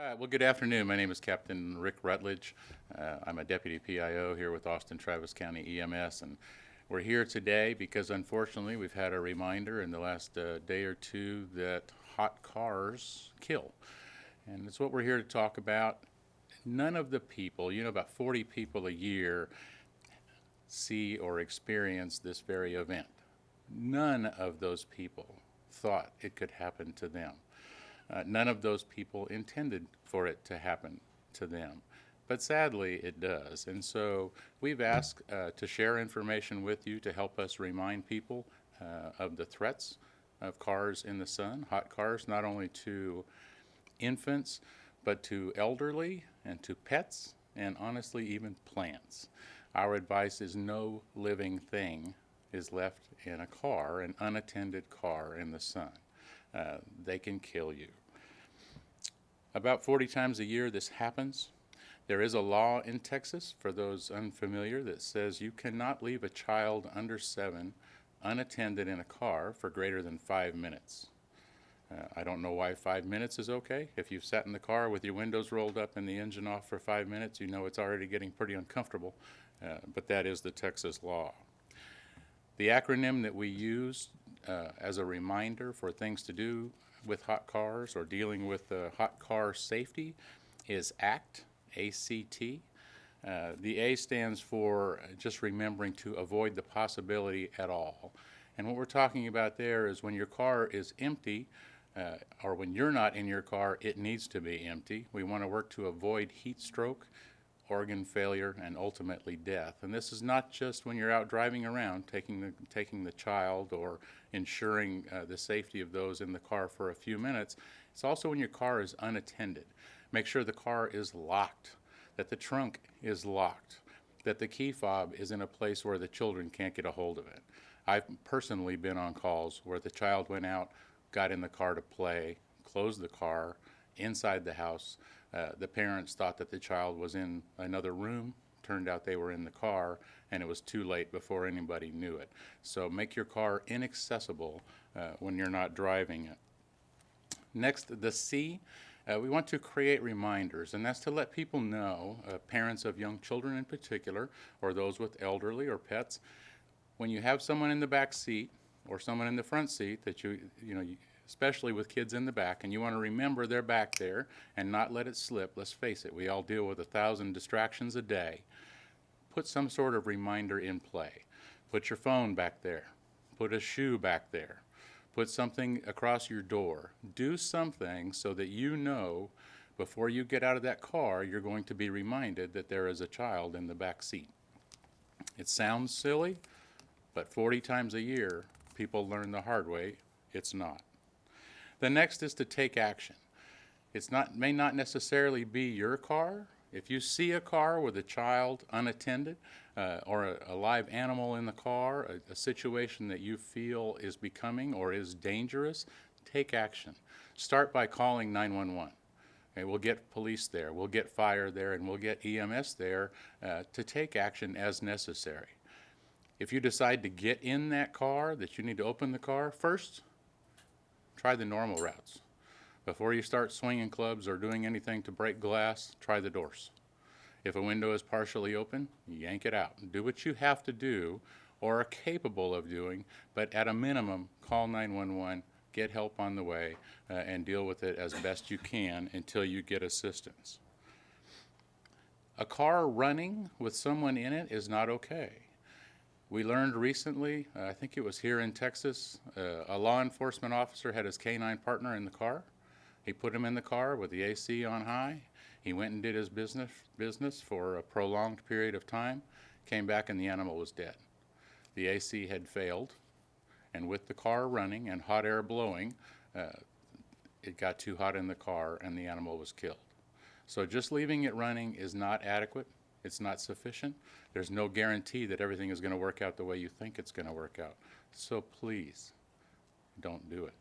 right, well, good afternoon. My name is Captain Rick Rutledge. I'm a Deputy PIO here with Austin Travis County EMS, and we're here today because unfortunately we've had a reminder in the last day or two that hot cars kill. And it's what we're here to talk about. None of the people, about 40 people a year see or experience this very event. None of those people thought it could happen to them. None of those people intended for it to happen to them. But sadly, it does. And so we've asked to share information with you to help us remind people of the threats of cars in the sun, hot cars, not only to infants, but to elderly and to pets, and honestly, even plants. Our advice is no living thing is left in a car, an unattended car in the sun. They can kill you. About 40 times a year this happens. There is a law in Texas, for those unfamiliar, that says you cannot leave a child under 7 unattended in a car for greater than 5 minutes. I don't know why 5 minutes is okay. If you've sat in the car with your windows rolled up and the engine off for 5 minutes, you know it's already getting pretty uncomfortable, but that is the Texas law. The acronym that we use as a reminder for things to do with hot cars or dealing with hot car safety is ACT, A-C-T. The A stands for just remembering to avoid the possibility at all. And what we're talking about there is when your car is empty, or when you're not in your car, it needs to be empty. We want to work to avoid heat stroke, organ failure, and ultimately death. And this is not just when you're out driving around taking the child or ensuring the safety of those in the car for a few minutes. It's also when your car is unattended. Make sure the car is locked, that the trunk is locked, that the key fob is in a place where the children can't get a hold of it. I've personally been on calls where the child went out, got in the car to play, closed the car inside the house. The parents thought that the child was in another room. Turned out they were in the car, and it was too late before anybody knew it. So make your car inaccessible when you're not driving it. Next, the C. We want to create reminders, and that's to let people know, parents of young children in particular, or those with elderly or pets, when you have someone in the back seat or someone in the front seat that especially with kids in the back, and you want to remember they're back there and not let it slip. Let's face it, we all deal with 1,000 distractions a day. Put some sort of reminder in play. Put your phone back there. Put a shoe back there. Put something across your door. Do something so that you know before you get out of that car, you're going to be reminded that there is a child in the back seat. It sounds silly, but 40 times a year, people learn the hard way. It's not. The next is to take action. May not necessarily be your car. If you see a car with a child unattended or a live animal in the car, a situation that you feel is becoming or is dangerous, take action. Start by calling 911. Okay, we'll get police there, we'll get fire there, and we'll get EMS there to take action as necessary. If you decide to get in that car, that you need to open the car, first, try the normal routes. Before you start swinging clubs or doing anything to break glass, try the doors. If a window is partially open, yank it out. Do what you have to do or are capable of doing, but at a minimum, call 911, get help on the way, and deal with it as best you can until you get assistance. A car running with someone in it is not okay. We learned recently, I think it was here in Texas, a law enforcement officer had his canine partner in the car. He put him in the car with the AC on high. He went and did his business for a prolonged period of time, came back and the animal was dead. The AC had failed, and with the car running and hot air blowing, it got too hot in the car and the animal was killed. So just leaving it running is not adequate. It's not sufficient. There's no guarantee that everything is going to work out the way you think it's going to work out. So please, don't do it.